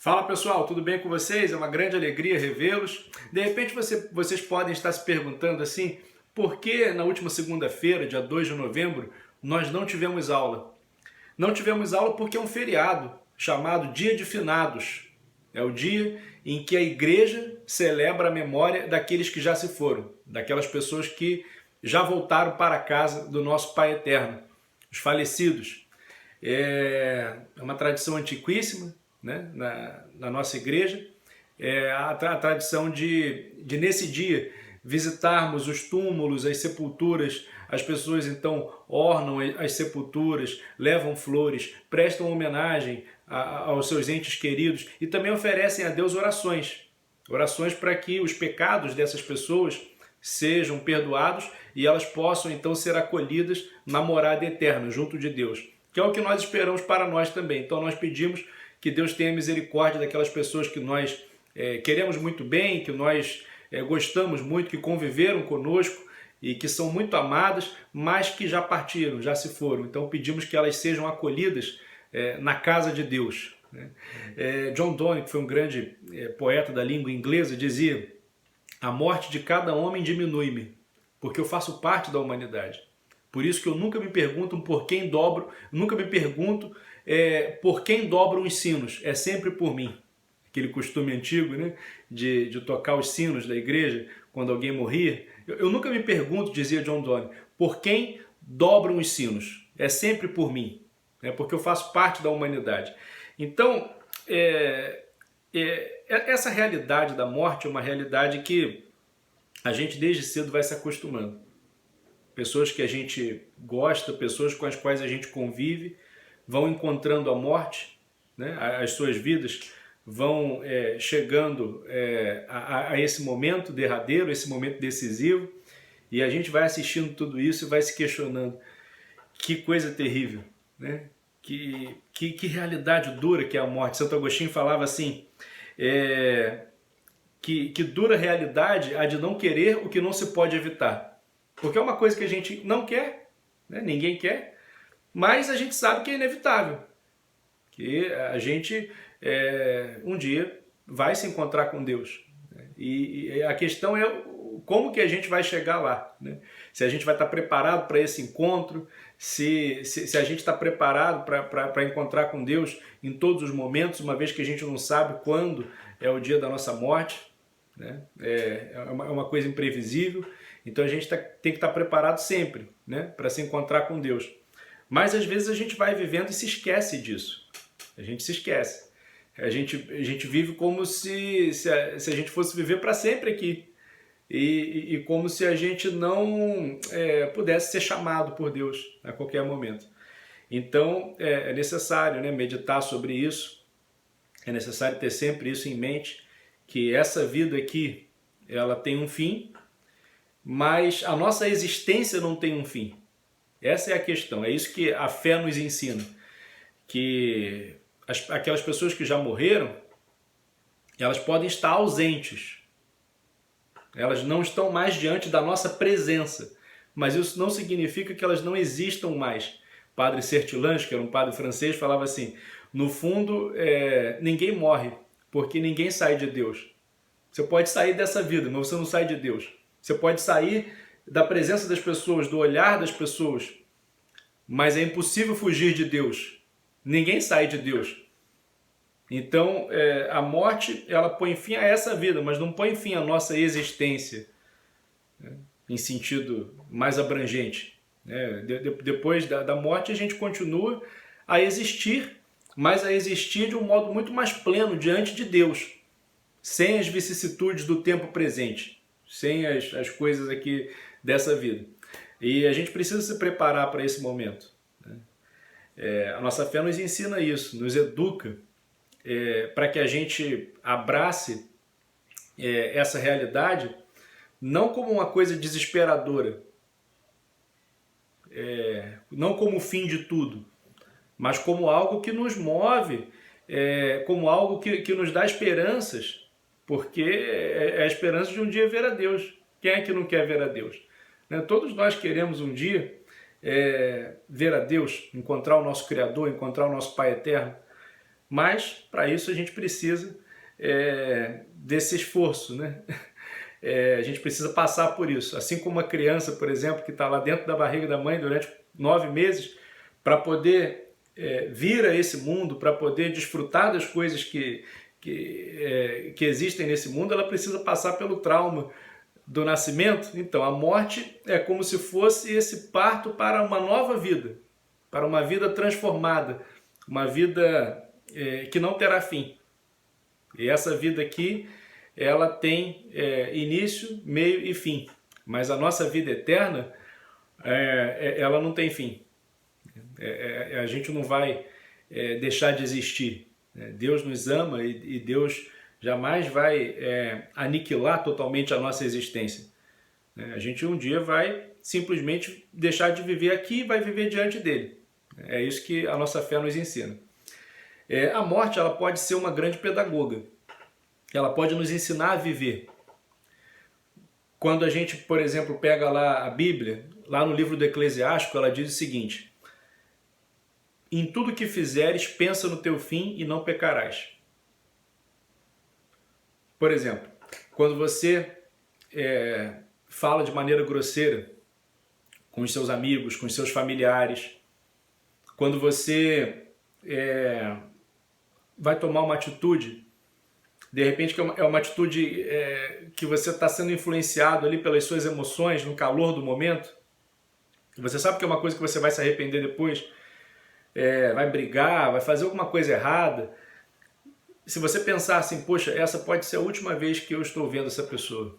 Fala pessoal, tudo bem com vocês? É uma grande alegria revê-los. De repente vocês podem estar se perguntando assim, por que na última segunda-feira, dia 2 de novembro, nós não tivemos aula? Não tivemos aula porque é um feriado chamado Dia de Finados. É o dia em que a igreja celebra a memória daqueles que já se foram, daquelas pessoas que já voltaram para a casa do nosso Pai Eterno, os falecidos. É uma tradição antiquíssima, né, na nossa igreja, a tradição de nesse dia visitarmos os túmulos, as sepulturas. As pessoas então ornam as sepulturas, levam flores, prestam homenagem aos seus entes queridos e também oferecem a Deus orações. Orações para que os pecados dessas pessoas sejam perdoados e elas possam então ser acolhidas na morada eterna, junto de Deus, que é o que nós esperamos para nós também. Então nós pedimos que Deus tenha misericórdia daquelas pessoas que nós queremos muito bem, que nós gostamos muito, que conviveram conosco e que são muito amadas, mas que já partiram, já se foram. Então pedimos que elas sejam acolhidas na casa de Deus. John Donne, que foi um grande poeta da língua inglesa, dizia: a morte de cada homem diminui-me, porque eu faço parte da humanidade. Por isso que eu nunca me pergunto por quem dobro, nunca me pergunto por quem dobram os sinos, é sempre por mim. Aquele costume antigo, né, de tocar os sinos da igreja quando alguém morria. Eu nunca me pergunto, dizia John Donne, por quem dobram os sinos, é sempre por mim, né, porque eu faço parte da humanidade. Então, essa realidade da morte é uma realidade que a gente desde cedo vai se acostumando. Pessoas que a gente gosta, pessoas com as quais a gente convive, vão encontrando a morte, né? As suas vidas vão chegando a esse momento derradeiro, esse momento decisivo, e a gente vai assistindo tudo isso e vai se questionando. Que coisa terrível, né? Que realidade dura que é a morte. Santo Agostinho falava assim, que dura realidade a de não querer o que não se pode evitar. Porque é uma coisa que a gente não quer, né? Ninguém quer, mas a gente sabe que é inevitável. Que a gente um dia vai se encontrar com Deus. E a questão é como que a gente vai chegar lá, né? Se a gente vai estar preparado para esse encontro, se a gente está preparado para encontrar com Deus em todos os momentos, uma vez que a gente não sabe quando é o dia da nossa morte, né? É uma coisa imprevisível, então a gente tem que estar preparado sempre, né, para se encontrar com Deus. Mas às vezes a gente vai vivendo e se esquece disso. A gente se esquece. A gente vive como se a gente fosse viver para sempre aqui. E como se a gente não pudesse ser chamado por Deus a qualquer momento. Então é necessário, né, meditar sobre isso. É necessário ter sempre isso em mente, que essa vida aqui ela tem um fim, mas a nossa existência não tem um fim. Essa é a questão, é isso que a fé nos ensina, que aquelas pessoas que já morreram, elas podem estar ausentes, elas não estão mais diante da nossa presença, mas isso não significa que elas não existam mais. Padre Sertillanges, que era um padre francês, falava assim, no fundo ninguém morre, porque ninguém sai de Deus. Você pode sair dessa vida, mas você não sai de Deus. Você pode sair da presença das pessoas, do olhar das pessoas, mas é impossível fugir de Deus. Ninguém sai de Deus. Então, a morte, ela põe fim a essa vida, mas não põe fim à nossa existência, né, em sentido mais abrangente. Depois da morte, a gente continua a existir, mas a existir de um modo muito mais pleno diante de Deus, sem as vicissitudes do tempo presente, sem as coisas aqui dessa vida. E a gente precisa se preparar para esse momento, né? A nossa fé nos ensina isso, nos educa para que a gente abrace essa realidade não como uma coisa desesperadora, não como o fim de tudo, mas como algo que nos move, como algo que nos dá esperanças, porque é a esperança de um dia ver a Deus. Quem é que não quer ver a Deus? Né? Todos nós queremos um dia ver a Deus, encontrar o nosso Criador, encontrar o nosso Pai Eterno, Mas, para isso, a gente precisa desse esforço, né? A gente precisa passar por isso. Assim como uma criança, por exemplo, que está lá dentro da barriga da mãe durante 9 meses, para poder vir a esse mundo, para poder desfrutar das coisas que existem nesse mundo, ela precisa passar pelo trauma do nascimento. Então, a morte é como se fosse esse parto para uma nova vida, para uma vida transformada, uma vida que não terá fim. E essa vida aqui, ela tem início, meio e fim. Mas a nossa vida eterna, ela não tem fim. A gente não vai deixar de existir. Deus nos ama e Deus jamais vai aniquilar totalmente a nossa existência. A gente um dia vai simplesmente deixar de viver aqui e vai viver diante dele. É isso que a nossa fé nos ensina. A morte, ela pode ser uma grande pedagoga. Ela pode nos ensinar a viver. Quando a gente, por exemplo, pega lá a Bíblia, lá no livro do Eclesiástico, ela diz o seguinte: em tudo que fizeres, pensa no teu fim e não pecarás. Por exemplo, quando você fala de maneira grosseira com os seus amigos, com os seus familiares, quando você vai tomar uma atitude, de repente que é uma atitude que você está sendo influenciado ali pelas suas emoções, no calor do momento, você sabe que é uma coisa que você vai se arrepender depois, vai brigar, vai fazer alguma coisa errada. Se você pensar assim, poxa, essa pode ser a última vez que eu estou vendo essa pessoa.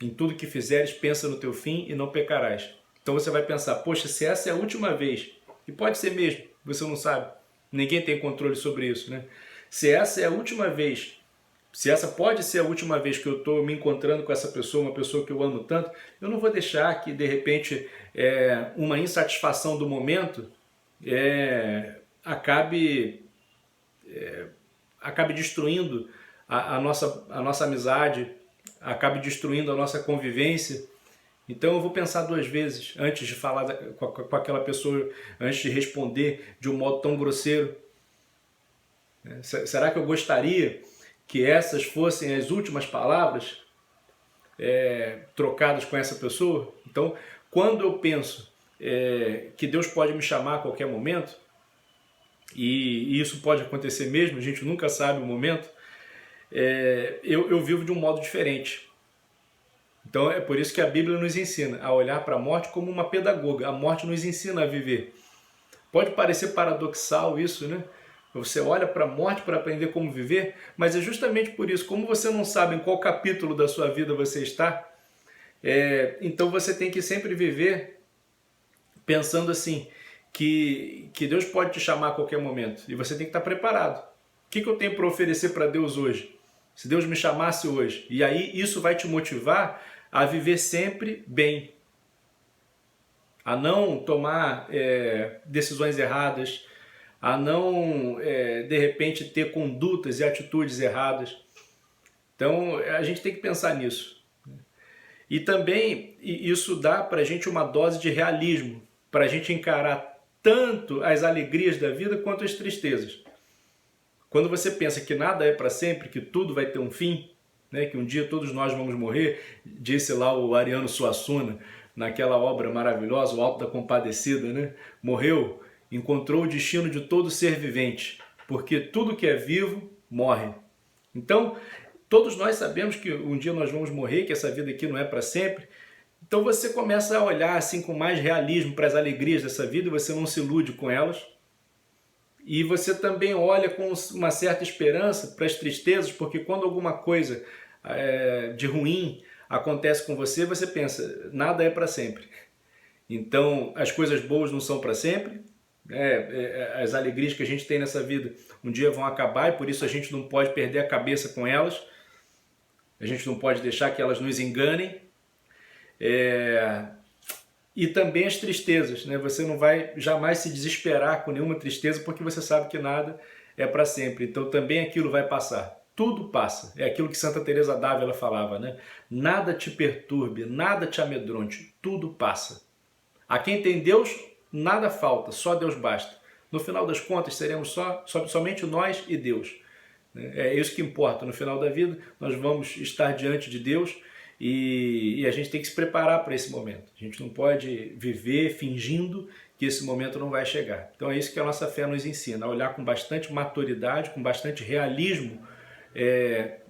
Em tudo que fizeres, pensa no teu fim e não pecarás. Então você vai pensar, poxa, se essa é a última vez, e pode ser mesmo, você não sabe, ninguém tem controle sobre isso, né? Se essa é a última vez, se essa pode ser a última vez que eu estou me encontrando com essa pessoa, uma pessoa que eu amo tanto, eu não vou deixar que, de repente, uma insatisfação do momento acabe destruindo a nossa amizade, acabe destruindo a nossa convivência. Então eu vou pensar 2 vezes antes de falar com aquela pessoa, antes de responder de um modo tão grosseiro. Será que eu gostaria que essas fossem as últimas palavras trocadas com essa pessoa? Então, quando eu penso que Deus pode me chamar a qualquer momento, e isso pode acontecer mesmo, a gente nunca sabe o momento, eu vivo de um modo diferente. Então é por isso que a Bíblia nos ensina a olhar para a morte como uma pedagoga. A morte nos ensina a viver. Pode parecer paradoxal isso, né? Você olha para a morte para aprender como viver, mas é justamente por isso, como você não sabe em qual capítulo da sua vida você está, então você tem que sempre viver pensando assim, que Deus pode te chamar a qualquer momento e você tem que estar preparado. O que eu tenho para oferecer para Deus hoje? Se Deus me chamasse hoje, e aí isso vai te motivar a viver sempre bem, a não tomar decisões erradas, a não, de repente, ter condutas e atitudes erradas. Então, a gente tem que pensar nisso. E também isso dá para a gente uma dose de realismo, para a gente encarar tanto as alegrias da vida quanto as tristezas. Quando você pensa que nada é para sempre, que tudo vai ter um fim, né, que um dia todos nós vamos morrer, disse lá o Ariano Suassuna, naquela obra maravilhosa, O Alto da Compadecida, né? Morreu, encontrou o destino de todo ser vivente, porque tudo que é vivo morre. Então, todos nós sabemos que um dia nós vamos morrer, que essa vida aqui não é para sempre. Então você começa a olhar assim com mais realismo para as alegrias dessa vida, e você não se ilude com elas. E você também olha com uma certa esperança para as tristezas, porque quando alguma coisa de ruim acontece com você, você pensa, nada é para sempre. Então, as coisas boas não são para sempre, as alegrias que a gente tem nessa vida um dia vão acabar, e por isso a gente não pode perder a cabeça com elas, a gente não pode deixar que elas nos enganem. E também as tristezas, né? Você não vai jamais se desesperar com nenhuma tristeza, porque você sabe que nada é para sempre. Então também aquilo vai passar. Tudo passa. É aquilo que Santa Teresa d'Ávila falava, né? Nada te perturbe, nada te amedronte, tudo passa. A quem tem Deus, nada falta, só Deus basta. No final das contas, seremos somente nós e Deus. É isso que importa. No final da vida, nós vamos estar diante de Deus e a gente tem que se preparar para esse momento. A gente não pode viver fingindo que esse momento não vai chegar. Então é isso que a nossa fé nos ensina, a olhar com bastante maturidade, com bastante realismo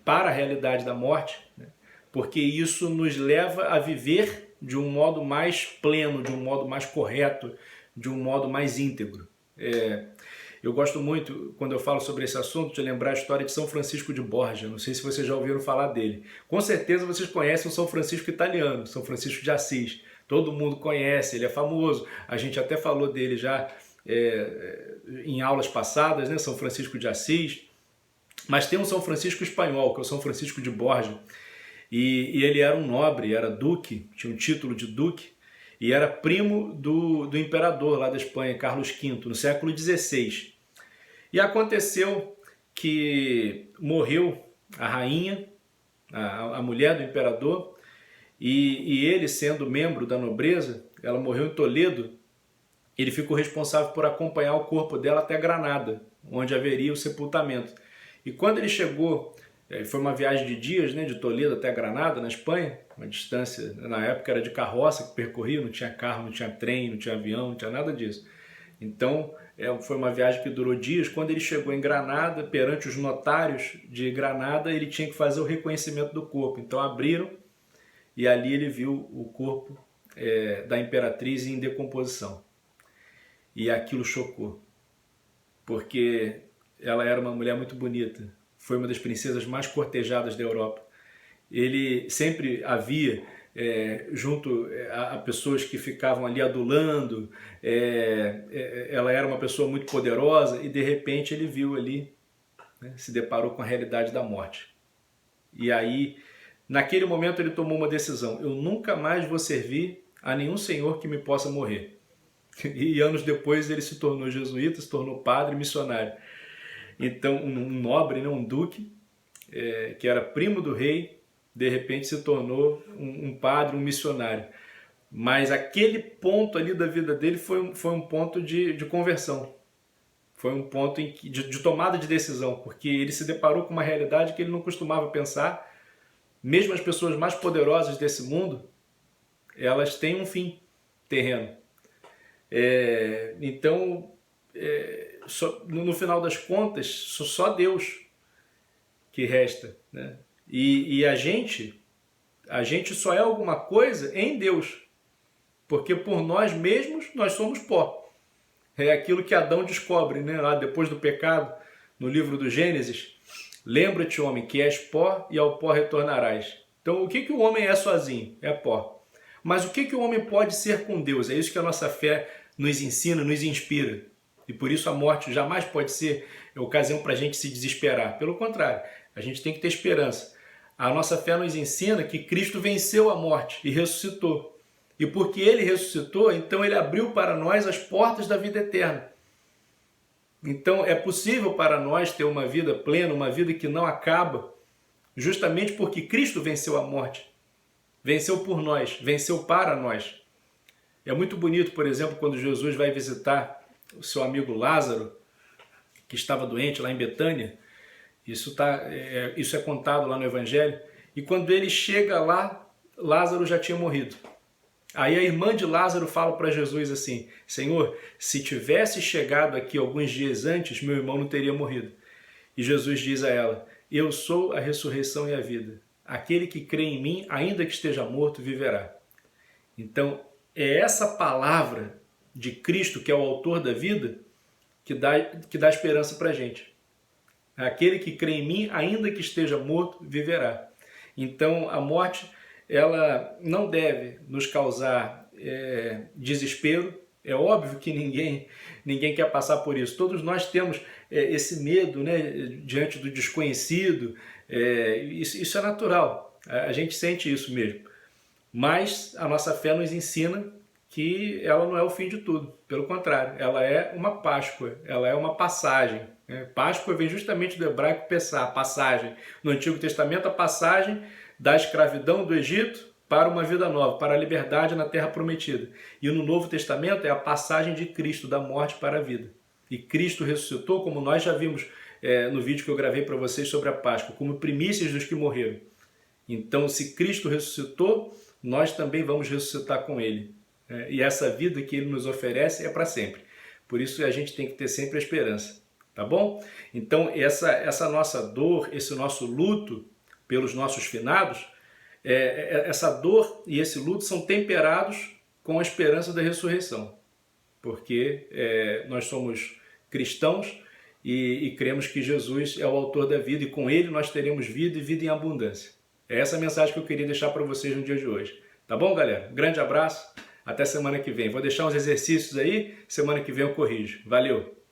para a realidade da morte, né? Porque isso nos leva a viver de um modo mais pleno, de um modo mais correto, de um modo mais íntegro. Eu gosto muito, quando eu falo sobre esse assunto, de lembrar a história de São Francisco de Borja. Não sei se vocês já ouviram falar dele. Com certeza vocês conhecem o São Francisco italiano, São Francisco de Assis. Todo mundo conhece, ele é famoso. A gente até falou dele já em aulas passadas, né? São Francisco de Assis. Mas tem um São Francisco espanhol, que é o São Francisco de Borja. E ele era um nobre, era duque, tinha um título de duque. E era primo do imperador lá da Espanha, Carlos V, no século XVI. E aconteceu que morreu a rainha, a mulher do imperador, e ele, sendo membro da nobreza, ela morreu em Toledo, ele ficou responsável por acompanhar o corpo dela até Granada, onde haveria o sepultamento. E quando ele chegou, foi uma viagem de dias, né, de Toledo até Granada, na Espanha, uma distância, na época era de carroça que percorria, não tinha carro, não tinha trem, não tinha avião, não tinha nada disso. Então, foi uma viagem que durou dias. Quando ele chegou em Granada, perante os notários de Granada, ele tinha que fazer o reconhecimento do corpo. Então abriram e ali ele viu o corpo da imperatriz em decomposição. E aquilo chocou, porque ela era uma mulher muito bonita, foi uma das princesas mais cortejadas da Europa. Ele sempre havia junto a pessoas que ficavam ali adulando, ela era uma pessoa muito poderosa e de repente ele viu ali, né, se deparou com a realidade da morte. E aí, naquele momento ele tomou uma decisão: eu nunca mais vou servir a nenhum senhor que me possa morrer. E anos depois ele se tornou jesuíta, se tornou padre missionário. Então um nobre, né, um duque, que era primo do rei, de repente se tornou um padre, um missionário. Mas aquele ponto ali da vida dele foi um ponto de conversão. Foi um ponto de tomada de decisão, porque ele se deparou com uma realidade que ele não costumava pensar. Mesmo as pessoas mais poderosas desse mundo, elas têm um fim terreno. Então, no final das contas, só Deus que resta, né? E a gente só é alguma coisa em Deus, porque por nós mesmos nós somos pó. É aquilo que Adão descobre, né, lá depois do pecado, no livro do Gênesis: lembra-te, homem, que és pó e ao pó retornarás. Então o que o homem é sozinho? É pó. Mas o que o homem pode ser com Deus? É isso que a nossa fé nos ensina, nos inspira. E por isso a morte jamais pode ser ocasião para a gente se desesperar. Pelo contrário, a gente tem que ter esperança. A nossa fé nos ensina que Cristo venceu a morte e ressuscitou. E porque ele ressuscitou, então ele abriu para nós as portas da vida eterna. Então é possível para nós ter uma vida plena, uma vida que não acaba, justamente porque Cristo venceu a morte. Venceu por nós, venceu para nós. É muito bonito, por exemplo, quando Jesus vai visitar o seu amigo Lázaro, que estava doente lá em Betânia. Isso é contado lá no Evangelho. E quando ele chega lá, Lázaro já tinha morrido. Aí a irmã de Lázaro fala para Jesus assim: Senhor, se tivesse chegado aqui alguns dias antes, meu irmão não teria morrido. E Jesus diz a ela: eu sou a ressurreição e a vida. Aquele que crê em mim, ainda que esteja morto, viverá. Então, é essa palavra de Cristo, que é o autor da vida, que dá esperança para a gente. Aquele que crê em mim, ainda que esteja morto, viverá. Então, a morte, ela não deve nos causar desespero. É óbvio que ninguém quer passar por isso. Todos nós temos esse medo, né, diante do desconhecido. Isso é natural. A gente sente isso mesmo. Mas a nossa fé nos ensina que ela não é o fim de tudo. Pelo contrário, ela é uma Páscoa, ela é uma passagem. Páscoa vem justamente do hebraico Pessá, passagem. No Antigo Testamento, a passagem da escravidão do Egito para uma vida nova, para a liberdade na Terra Prometida. E no Novo Testamento é a passagem de Cristo, da morte para a vida. e Cristo ressuscitou, como nós já vimos no vídeo que eu gravei para vocês sobre a Páscoa, como primícias dos que morreram. Então, se Cristo ressuscitou, nós também vamos ressuscitar com Ele. E essa vida que Ele nos oferece é para sempre. Por isso a gente tem que ter sempre a esperança, tá bom? Então, essa nossa dor, esse nosso luto pelos nossos finados, essa dor e esse luto são temperados com a esperança da ressurreição. Porque nós somos cristãos e cremos que Jesus é o autor da vida e com Ele nós teremos vida e vida em abundância. É essa a mensagem que eu queria deixar para vocês no dia de hoje. Tá bom, galera? Grande abraço, até semana que vem. Vou deixar uns exercícios aí, semana que vem eu corrijo. Valeu!